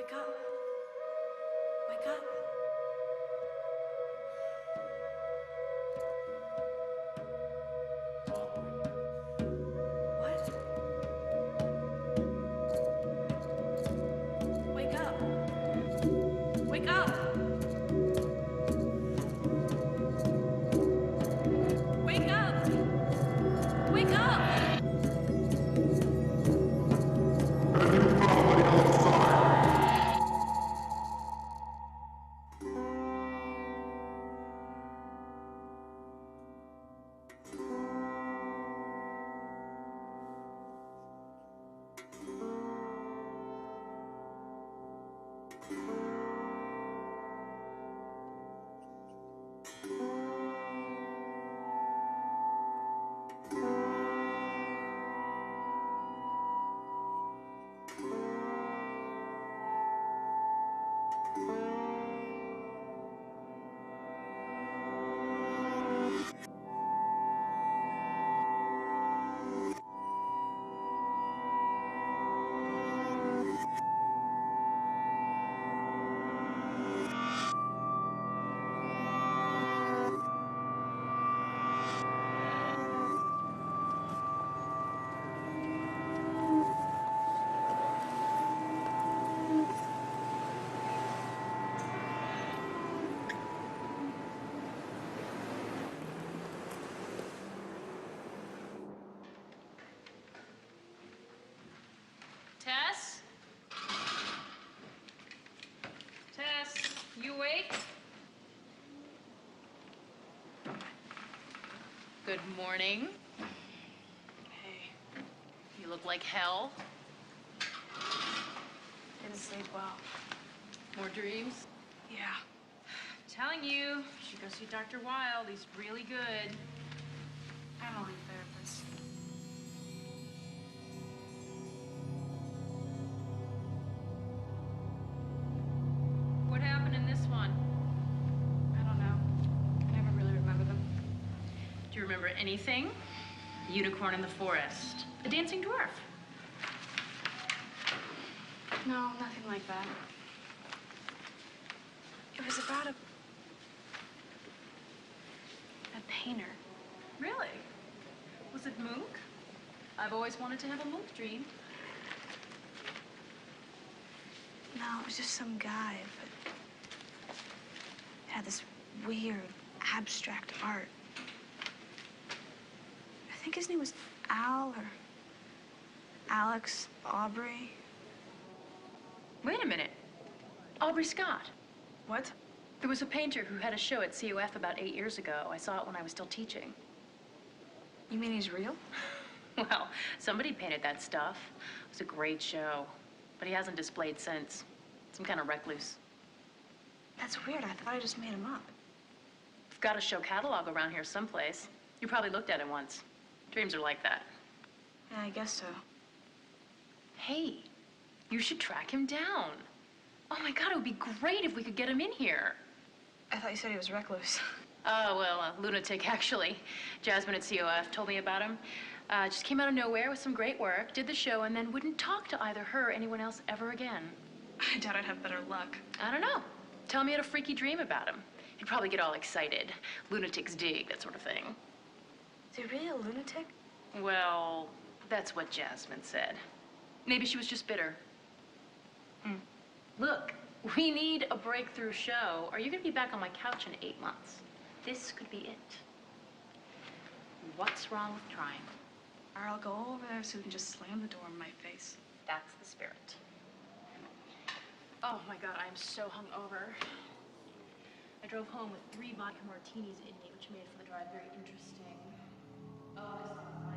Wake up. Wake up. What? Wake up. Wake up. Wake up. Wake up. Tess? Tess, you awake? Good morning. Hey, You look like hell. didn't sleep well. More dreams? Yeah. I'm telling you, you should go see Dr. Wild. He's really good. I'm only a therapist. What happened in this one? I don't know. I never really remember them. Do you remember anything? A unicorn in the forest. A dancing dwarf. No, nothing like that. It was about a painter. Really? Was it Mook? I've always wanted to have a Mook dream. No, it was just some guy, but it had this weird, abstract art. I think his name was Al or Alex Aubrey. Wait a minute. Aubrey Scott. What? There was a painter who had a show at COF about 8 years ago. I saw it when I was still teaching. You mean he's real? Well, somebody painted that stuff. It was a great show. But he hasn't displayed since. Some kind of recluse. That's weird. I thought I just made him up. We've got a show catalog around here someplace. You probably looked at it once. Dreams are like that. Yeah, I guess so. Hey, you should track him down. Oh my God, it would be great if we could get him in here. I thought you said he was recluse. Oh, well, a lunatic, actually. Jasmine at COF told me about him. Just came out of nowhere with some great work, did the show, and then wouldn't talk to either her or anyone else ever again. I doubt I'd have better luck. I don't know. Tell me he had a freaky dream about him. He'd probably get all excited. Lunatics dig, that sort of thing. Is he really a lunatic? Well, that's what Jasmine said. Maybe she was just bitter. Look, we need a breakthrough show, or you're gonna be back on my couch in 8 months. This could be it. What's wrong with trying? Or I'll go over there so we can just slam the door in my face. That's the spirit. Oh my God, I'm so hungover. I drove home with 3 vodka martinis in me, which made for the drive very interesting. Oh, I saw the plan.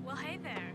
Well, hey there.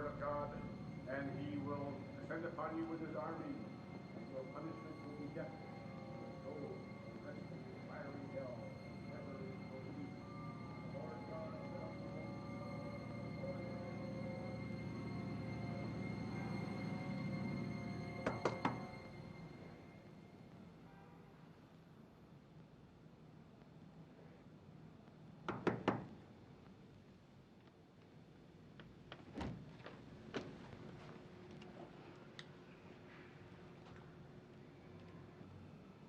Lord of God, and he will descend upon you with his army, and your punishment will be death, with souls drenched in fiery hell, never for peace. The Lord God set up the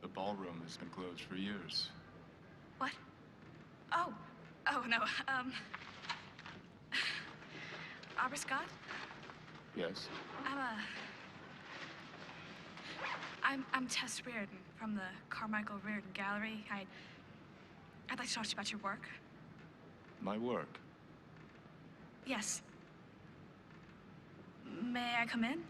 The ballroom has been closed for years. What? Oh. Oh, no. Arbor Scott? Yes? I'm Tess Reardon from the Carmichael Reardon Gallery. I'd like to talk to you about your work. My work? Yes. May I come in?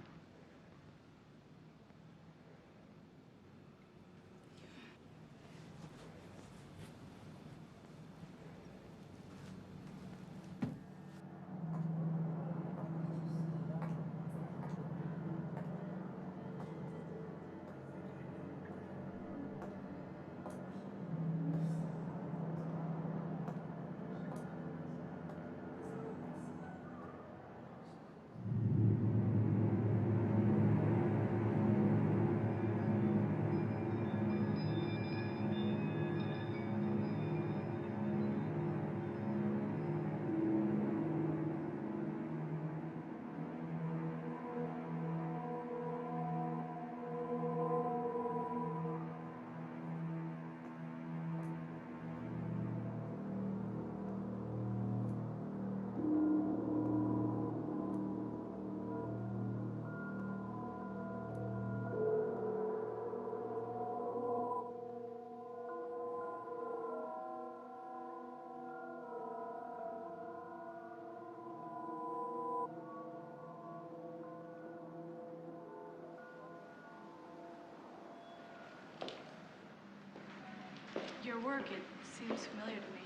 Your work, it seems familiar to me.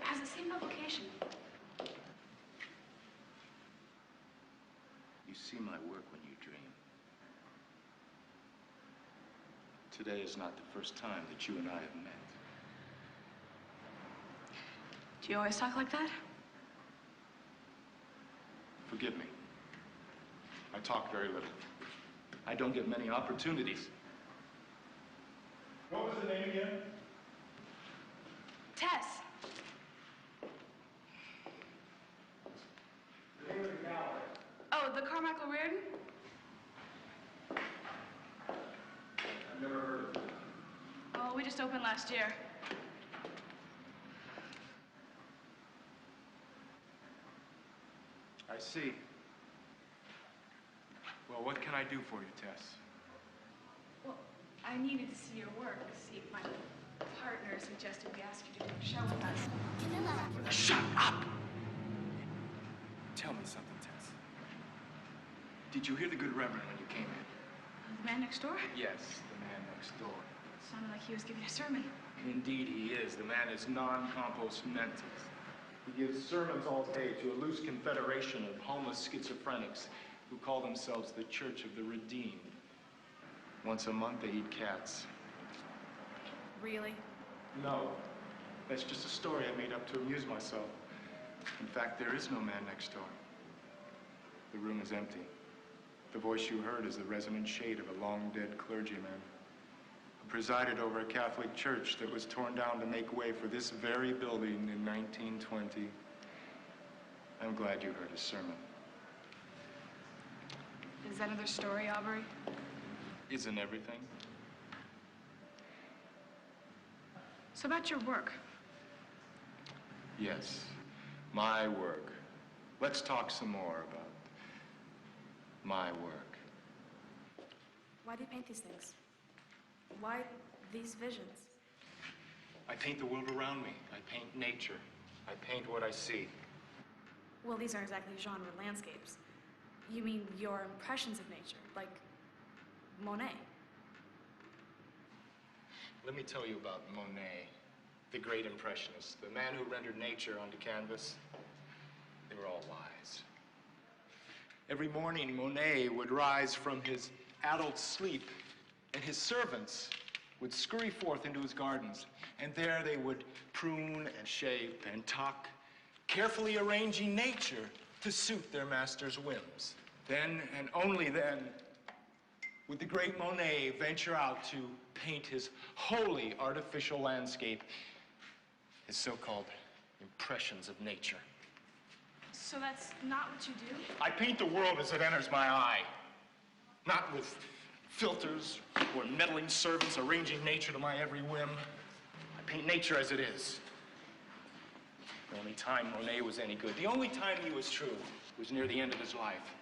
Has the same publication? You see my work when you dream. Today is not the first time that you and I have met. Do you always talk like that? Forgive me. I talk very little. I don't get many opportunities. What was the name again? Tess. The name of the gallery. Oh, the Carmichael Reardon? I've never heard of it. Oh, we just opened last year. I see. Well, what can I do for you, Tess? Well, I needed to see your work. See, my partner suggested we ask you to do a show with us. Shut up! Tell me something, Tess. Did you hear the good Reverend when you came in? The man next door? Yes, the man next door. Sounded like he was giving a sermon. Indeed he is. The man is non-compos mentis. He gives sermons all day to a loose confederation of homeless schizophrenics who call themselves the Church of the Redeemed. Once a month they eat cats. Really? No, that's just a story I made up to amuse myself. In fact, there is no man next door. The room is empty. The voice you heard is the resonant shade of a long-dead clergyman who presided over a Catholic church that was torn down to make way for this very building in 1920. I'm glad you heard his sermon. Is that another story, Aubrey? Isn't everything? So about your work. Yes, my work. Let's talk some more about my work. Why do you paint these things? Why these visions? I paint the world around me. I paint nature. I paint what I see. Well, these aren't exactly genre landscapes. You mean your impressions of nature, like Monet? Let me tell you about Monet. the great impressionists, the man who rendered nature onto canvas, they were all lies. Every morning, Monet would rise from his adult sleep, and his servants would scurry forth into his gardens, and there they would prune and shape and tuck, carefully arranging nature to suit their master's whims. Then, and only then, would the great Monet venture out to paint his wholly artificial landscape, his so-called impressions of nature. So that's not what you do? I paint the world as it enters my eye, not with filters or meddling servants arranging nature to my every whim. I paint nature as it is. The only time Monet was any good, the only time he was true, was near the end of his life.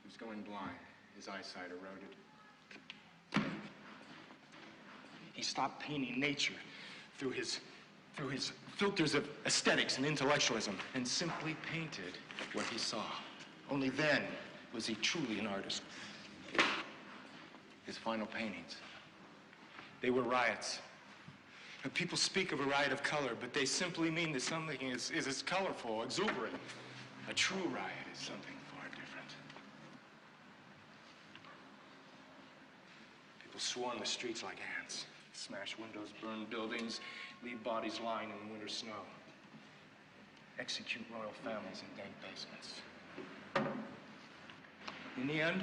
He was going blind, his eyesight eroded. He stopped painting nature through his filters of aesthetics and intellectualism, and simply painted what he saw. Only then was he truly an artist. His final paintings, they were riots. People speak of a riot of color, but they simply mean that something is as colorful, exuberant. A true riot is something far different. People swarm the streets like ants, smash windows, burn buildings, leave bodies lying in the winter snow, execute royal families in dank basements. In the end,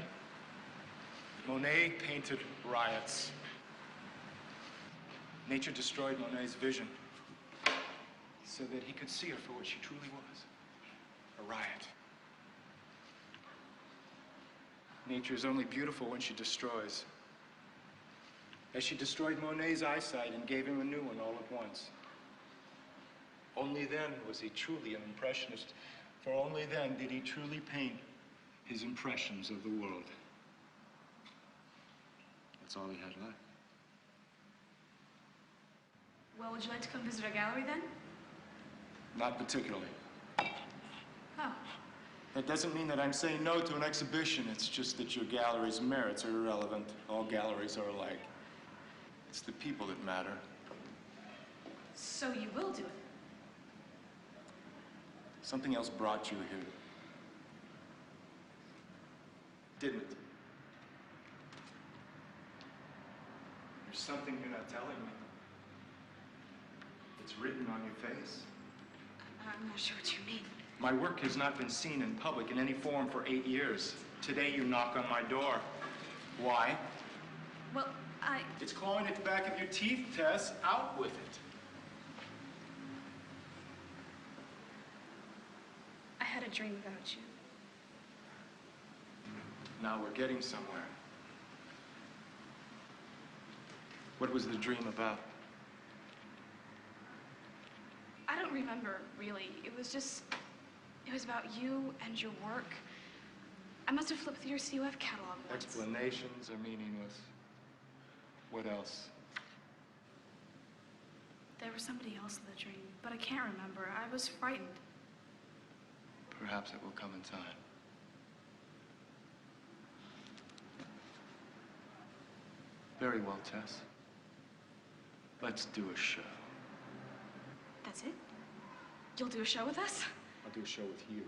Monet painted riots. Nature destroyed Monet's vision so that he could see her for what she truly was, a riot. Nature is only beautiful when she destroys. As she destroyed Monet's eyesight and gave him a new one all at once. Only then was he truly an impressionist, for only then did he truly paint his impressions of the world. That's all he had left. Well, would you like to come visit our gallery then? Not particularly. Oh. That doesn't mean that I'm saying no to an exhibition. It's just that your gallery's merits are irrelevant. All galleries are alike. It's the people that matter. So you will do it? Something else brought you here. Didn't it? There's something you're not telling me. It's written on your face. I'm not sure what you mean. My work has not been seen in public in any form for 8 years. Today you knock on my door. Why? Well, It's clawing at the back of your teeth, Tess. Out with it. I had a dream about you. Now we're getting somewhere. What was the dream about? I don't remember, really. It was about you and your work. I must have flipped through your COF catalog once. Explanations are meaningless. What else? There was somebody else in the dream, but I can't remember. I was frightened. Perhaps it will come in time. Very well, Tess. Let's do a show. That's it? You'll do a show with us? I'll do a show with you.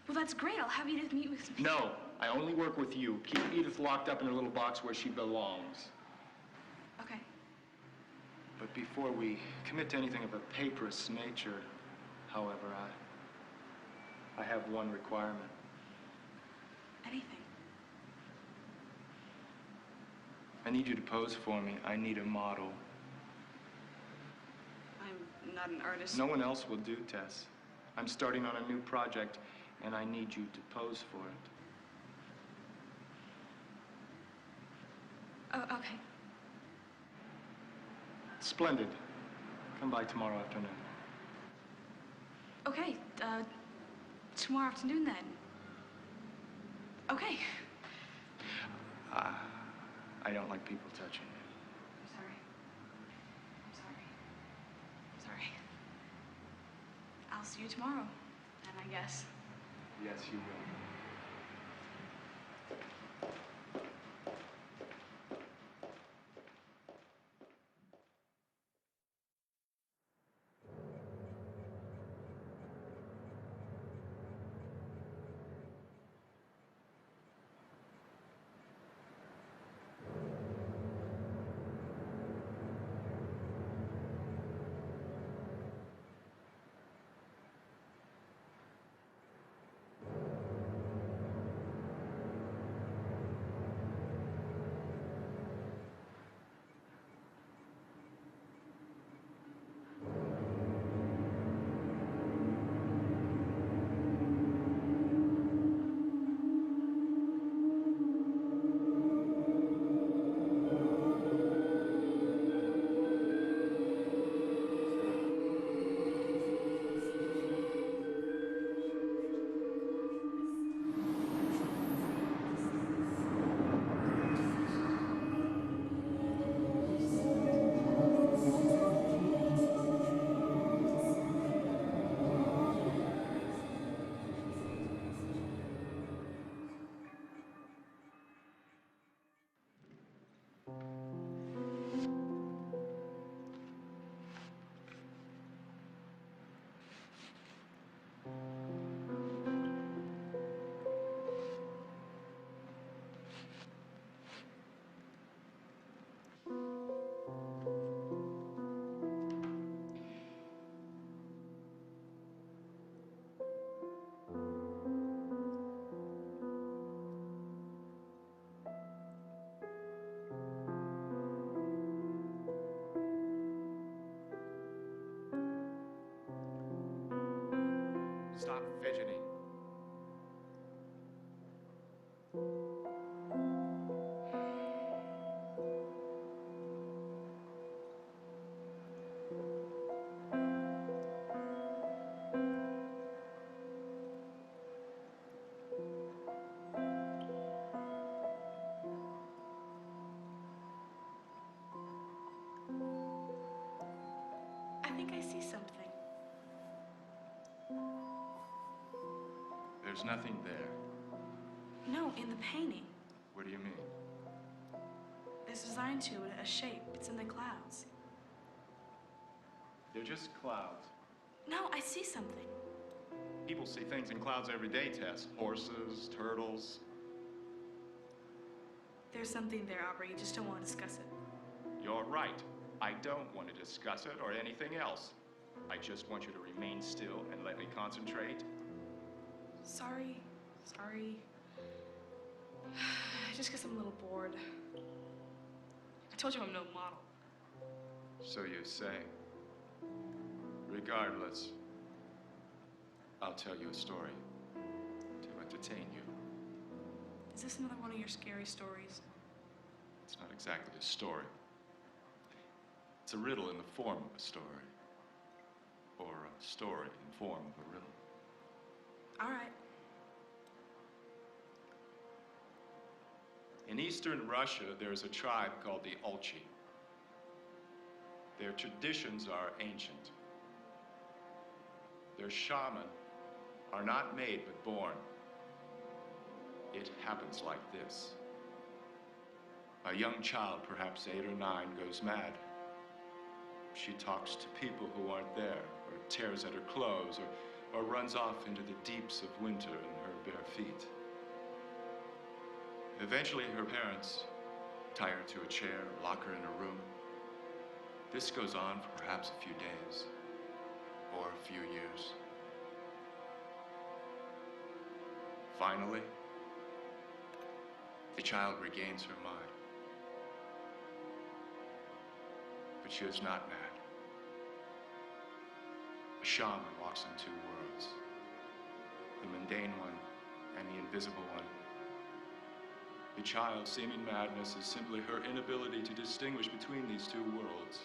Well, that's great. I'll have Edith meet with me. No, I only work with you. Keep Edith locked up in her little box where she belongs. Okay. But before we commit to anything of a paperous nature, however, I have one requirement. Anything. I need you to pose for me. I need a model. I'm not an artist. No one else will do, Tess. I'm starting on a new project, and I need you to pose for it. Oh, okay. Splendid. Come by tomorrow afternoon. Okay, tomorrow afternoon then. Okay. I don't like people touching me. I'm sorry. I'm sorry. I'm sorry. I'll see you tomorrow, then, I guess. Yes, you will. Stop fidgeting. I think I see something. There's nothing there. No, in the painting. What do you mean? There's a design to it, a shape. It's in the clouds. They're just clouds. No, I see something. People see things in clouds every day, Tess. Horses, turtles. There's something there, Aubrey. You just don't want to discuss it. You're right. I don't want to discuss it or anything else. I just want you to remain still and let me concentrate. Sorry. Just because I'm a little bored. I told you I'm no model. So you say. Regardless, I'll tell you a story to entertain you. Is this another one of your scary stories? It's not exactly a story. It's a riddle in the form of a story. Or a story in the form of a riddle. All right. In eastern Russia, there's a tribe called the Alchi. Their traditions are ancient. Their shaman are not made but born. It happens like this. A young child, perhaps 8 or 9, goes mad. She talks to people who aren't there, or tears at her clothes, or runs off into the deeps of winter in her bare feet. Eventually, her parents tie her to a chair, lock her in a room. This goes on for perhaps a few days, or a few years. Finally, the child regains her mind. But she is not mad. A shaman walks in 2 worlds, the mundane one and the invisible one. The child's seeming madness is simply her inability to distinguish between these 2 worlds.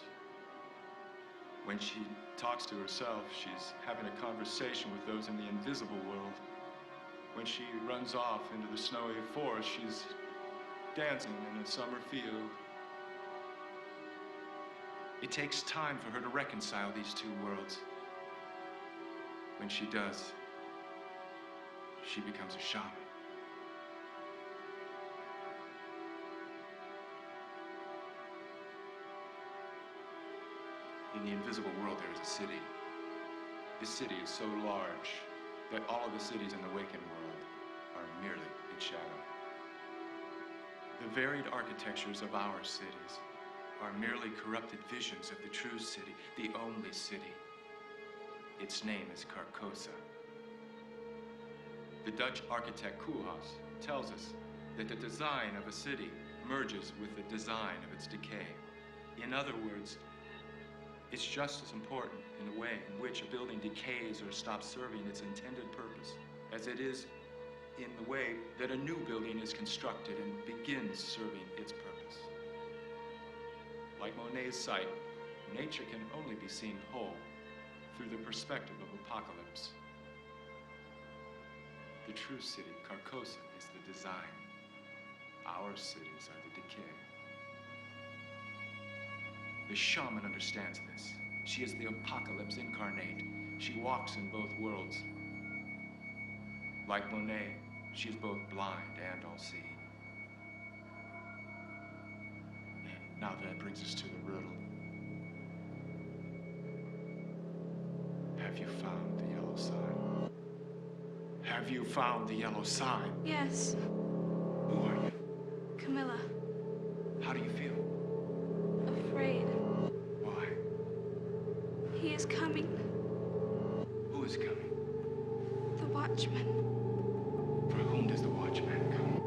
When she talks to herself, she's having a conversation with those in the invisible world. When she runs off into the snowy forest, she's dancing in a summer field. It takes time for her to reconcile these 2 worlds. When she does, she becomes a shaman. In the invisible world, there is a city. This city is so large that all of the cities in the waking world are merely its shadow. The varied architectures of our cities are merely corrupted visions of the true city, the only city. Its name is Carcosa. The Dutch architect Koolhaas tells us that the design of a city merges with the design of its decay. In other words, it's just as important in the way in which a building decays or stops serving its intended purpose as it is in the way that a new building is constructed and begins serving its purpose. Like Monet's sight, nature can only be seen whole through the perspective of apocalypse. The true city, Carcosa, is the design. Our cities are the decay. The shaman understands this. She is the apocalypse incarnate. She walks in both worlds. Like Monet, she is both blind and all-seeing. Now that brings us to the riddle. Have you found the yellow sign? Have you found the yellow sign? Yes, Who are you? Camilla. How do you feel? Afraid. Why? He is coming. Who is coming? The watchman. For whom does the watchman come?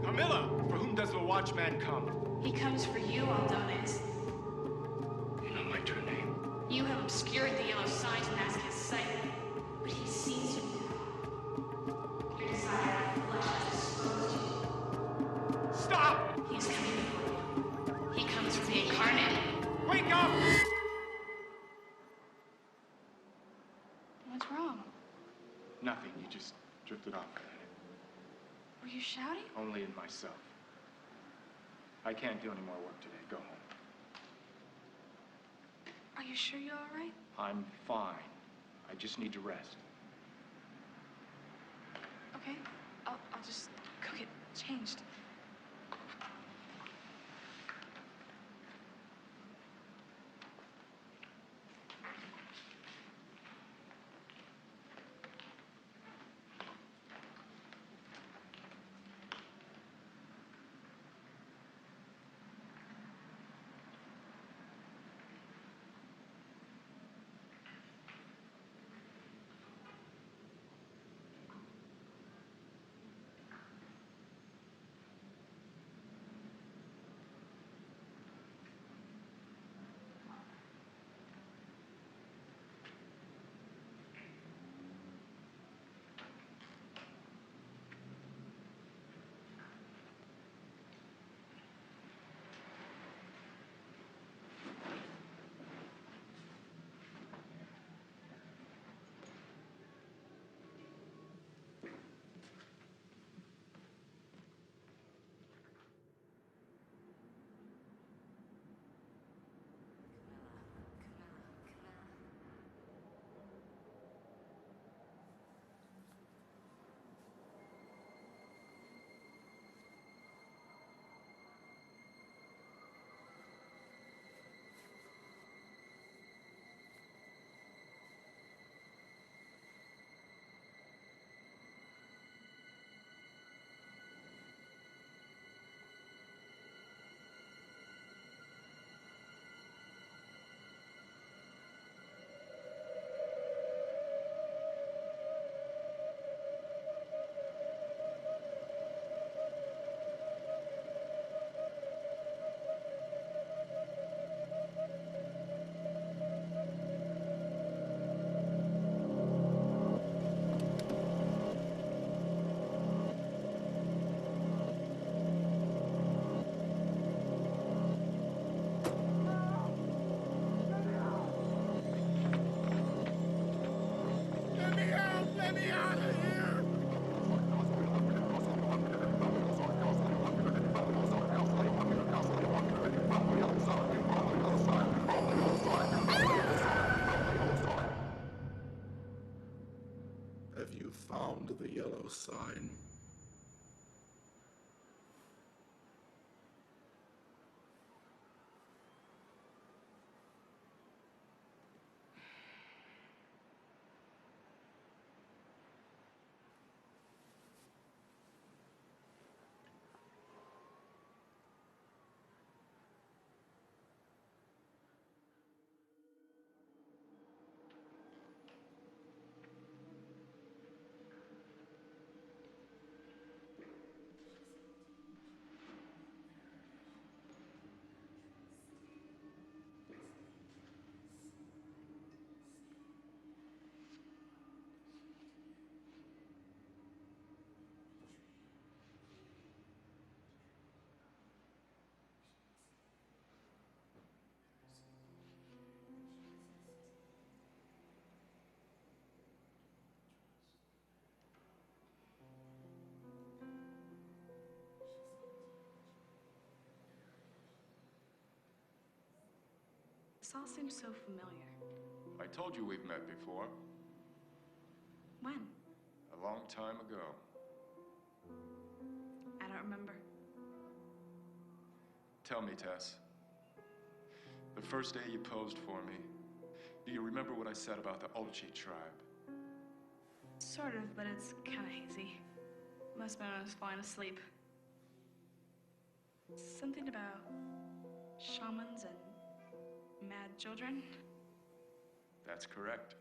Camilla! For whom does the watchman come? He comes for you, Aldones. You know my true name. You have obscured the yellow sign to mask his sight. What's wrong? Nothing. You just drifted off a minute. Were you shouting? Only in myself. I can't do any more work today. Go home. Are you sure you're all right? I'm fine. I just need to rest. Okay. I'll just go get changed. Have you found the yellow sign? This all seems so familiar. I told you we've met before. When? A long time ago. I don't remember. Tell me, Tess. The first day you posed for me, do you remember what I said about the Olchi tribe? Sort of, but it's kind of hazy. Must have been when I was falling asleep. Something about shamans and mad children. That's correct.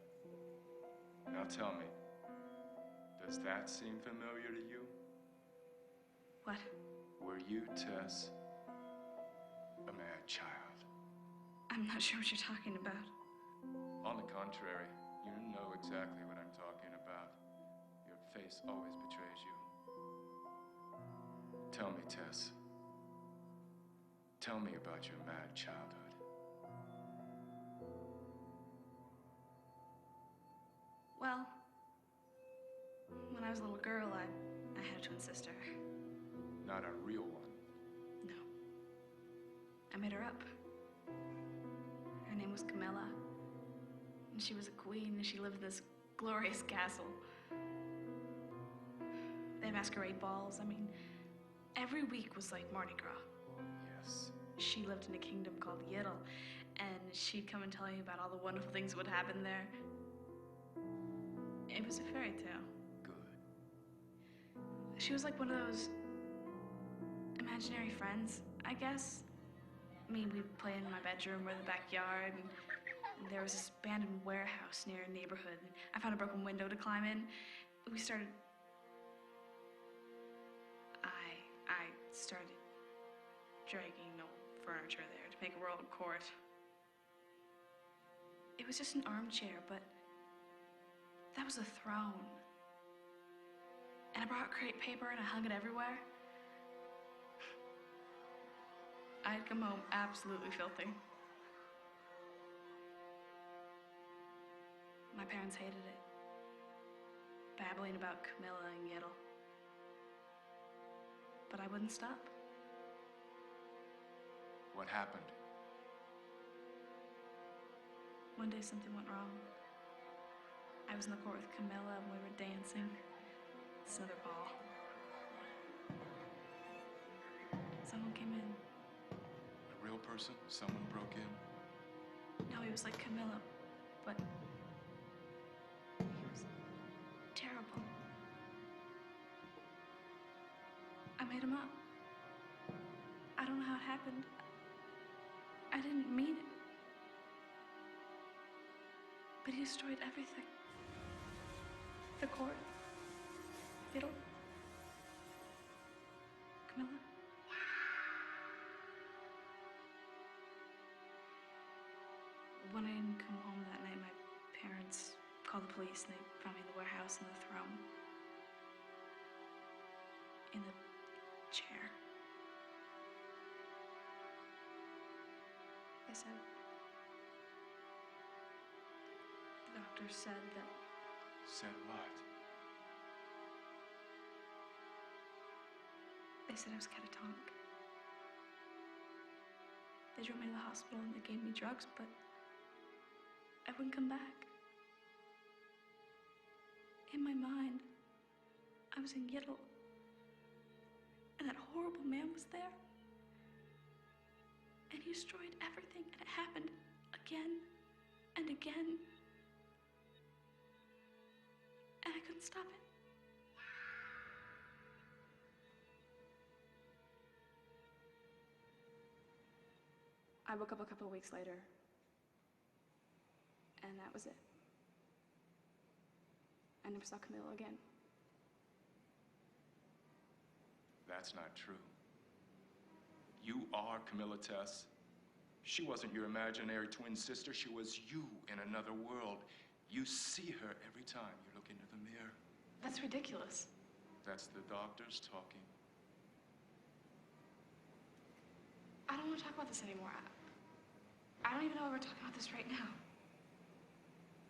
Now tell me, does that seem familiar to you? What? Were you, Tess, a mad child? I'm not sure what you're talking about. On the contrary, you know exactly what I'm talking about. Your face always betrays you. Tell me, Tess. Tell me about your mad childhood. Well, was a little girl, I had a twin sister. Not a real one. No. I made her up. Her name was Camilla. And she was a queen, and she lived in this glorious castle. They had masquerade balls. I mean, every week was like Mardi Gras. Yes. She lived in a kingdom called Yiddle, and she'd come and tell you about all the wonderful things that would happen there. It was a fairy tale. Good. She was like one of those imaginary friends, I guess. I mean, we'd play in my bedroom or the backyard, and there was this abandoned warehouse near a neighborhood, and I found a broken window to climb in. We started... I started dragging old furniture there to make a world court. It was just an armchair, but that was a throne. And I brought crepe paper and I hung it everywhere. I'd come home absolutely filthy. My parents hated it. Babbling about Camilla and Yiddle. But I wouldn't stop. What happened? One day something went wrong. I was in the court with Camilla and we were dancing. This other ball. Someone came in. A real person? Someone broke in? No, he was like Camilla, but he was terrible. I made him up. I don't know how it happened. I didn't mean it. But he destroyed everything. The court. Yiddle. Camilla. When I didn't come home that night, my parents called the police and they found me in the warehouse in the throne. In the chair. They said... The doctor said that... Said what? They said I was catatonic. They drove me to the hospital and they gave me drugs, but I wouldn't come back. In my mind, I was in Yiddle. And that horrible man was there. And he destroyed everything, and it happened again and again. And I couldn't stop it. I woke up a couple of weeks later, and that was it. I never saw Camilla again. That's not true. You are Camilla Tess. She wasn't your imaginary twin sister. She was you in another world. You see her every time you look into the mirror. That's ridiculous. That's the doctors talking. I don't want to talk about this anymore. I don't even know why we're talking about this right now.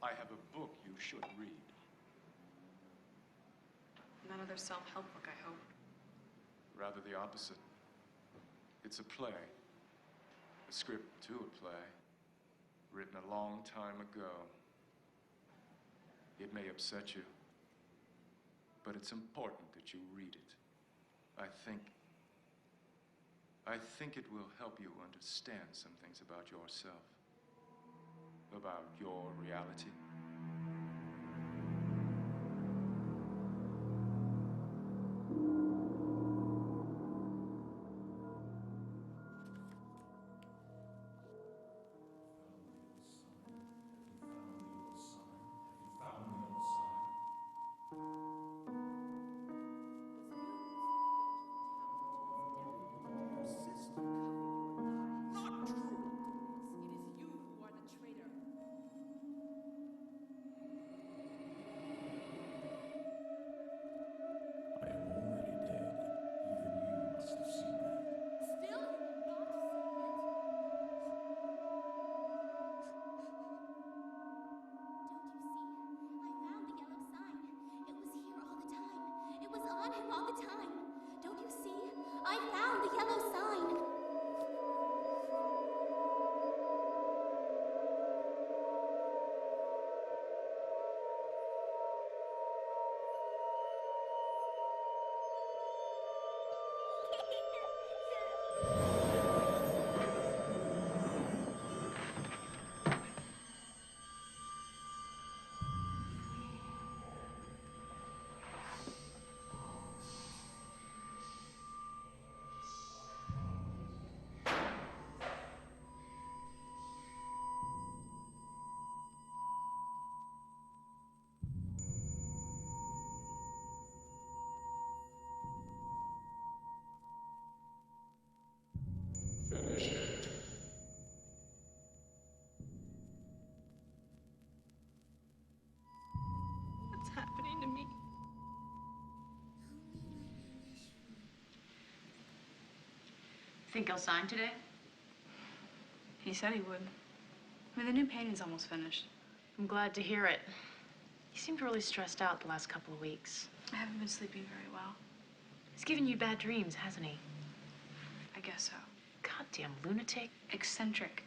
I have a book you should read. Another self-help book, I hope. Rather the opposite. It's a play. A script to a play. Written a long time ago. It may upset you, but it's important that you read it. I think it will help you understand some things about yourself, about your reality. him all the time. Don't you see? I found the yellow sign. Finish it. What's happening to me? Think he'll sign today? He said he would. I mean, the new painting's almost finished. I'm glad to hear it. He seemed really stressed out the last couple of weeks. I haven't been sleeping very well. He's given you bad dreams, hasn't he? I guess so. Goddamn lunatic. Eccentric.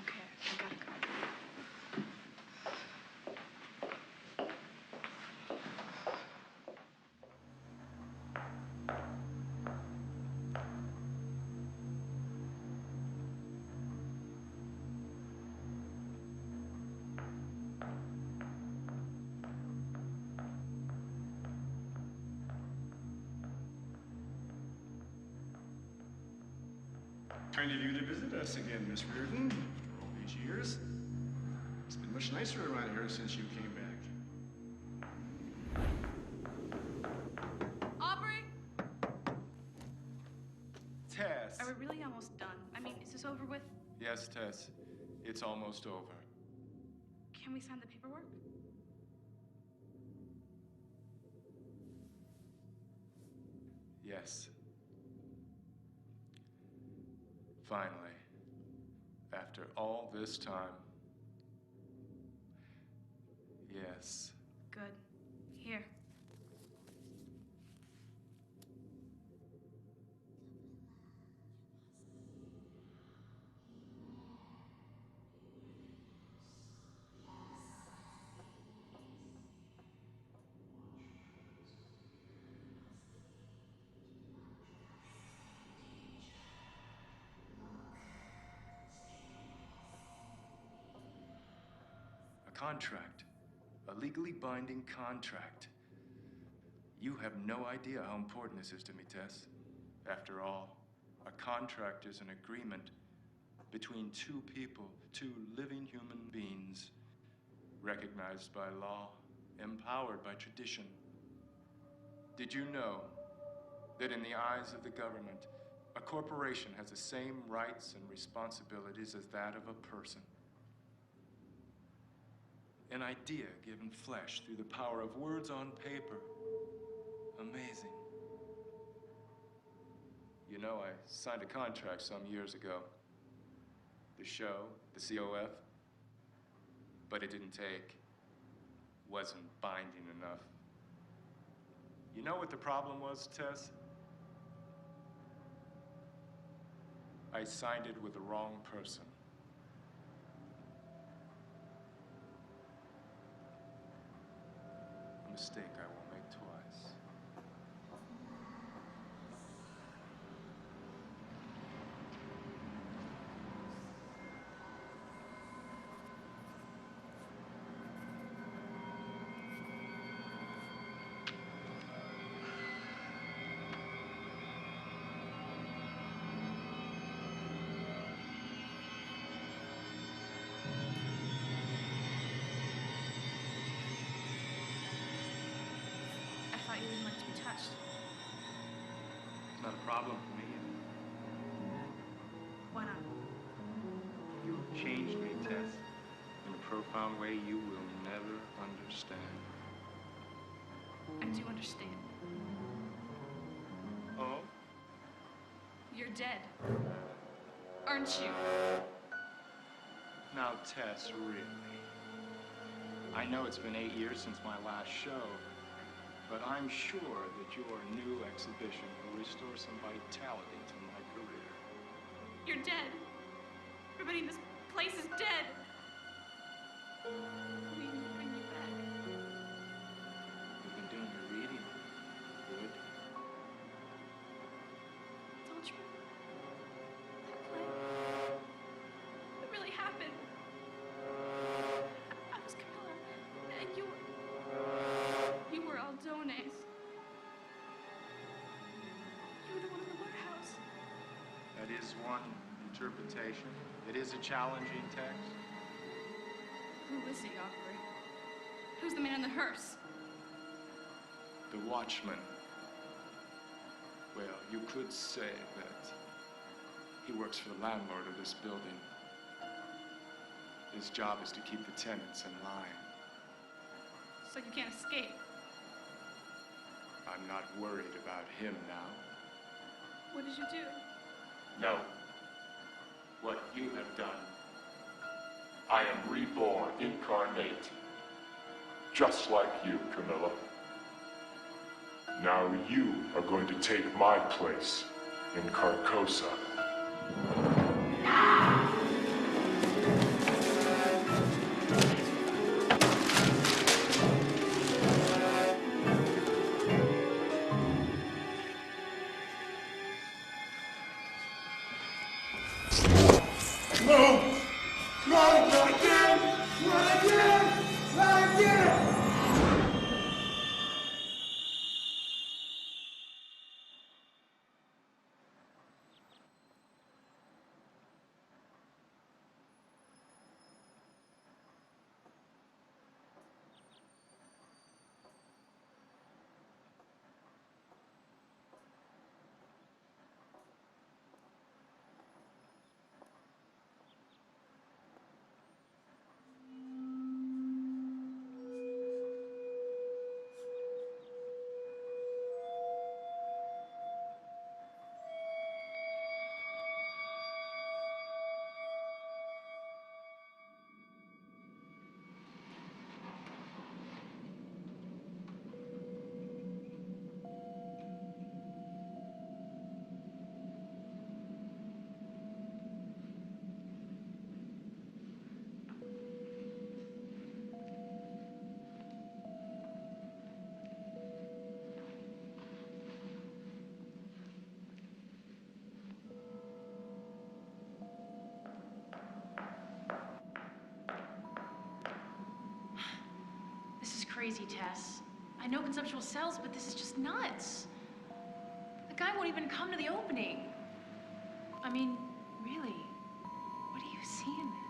Okay, I gotta go. Kind of you to visit us again, Miss Reardon. All these years. It's been much nicer around here since you came back. Aubrey! Tess! Are we really almost done? I mean, is this over with? Yes, Tess. It's almost over. Can we sign the paperwork? Yes. Finally, after all this time, yes. Good. Here. A contract. A legally binding contract. You have no idea how important this is to me, Tess. After all, a contract is an agreement between two people, two living human beings, recognized by law, empowered by tradition. Did you know that in the eyes of the government, a corporation has the same rights and responsibilities as that of a person? An idea given flesh through the power of words on paper. Amazing. You know, I signed a contract some years ago. The show, the COF. But it didn't take. Wasn't binding enough. You know what the problem was, Tess? I signed it with the wrong person. A mistake I won't make twice. I thought you didn't like to be touched. It's not a problem for me. Why not? You have changed me, Tess, in a profound way you will never understand. I do understand. Oh? You're dead. Aren't you? Now, Tess, really. I know it's been 8 years since my last show, but I'm sure that your new exhibition will restore some vitality to my career. You're dead. Everybody in this place is dead. We need to bring you back. You've been doing your reading. Good. Don't you? That play. It really happened. I was Camilla, and you were Aldones. You were the one in the warehouse. That is one interpretation. It is a challenging text. Who is he, Aubrey? Who's the man in the hearse? The watchman. Well, you could say that he works for the landlord of this building. His job is to keep the tenants in line. So you can't escape. I'm not worried about him now. What did you do? No. What you have done. I am reborn, incarnate. Just like you, Camilla. Now you are going to take my place in Carcosa. Crazy, Tess. I know conceptual cells, but this is just nuts. The guy won't even come to the opening. I mean, really, what do you see in this?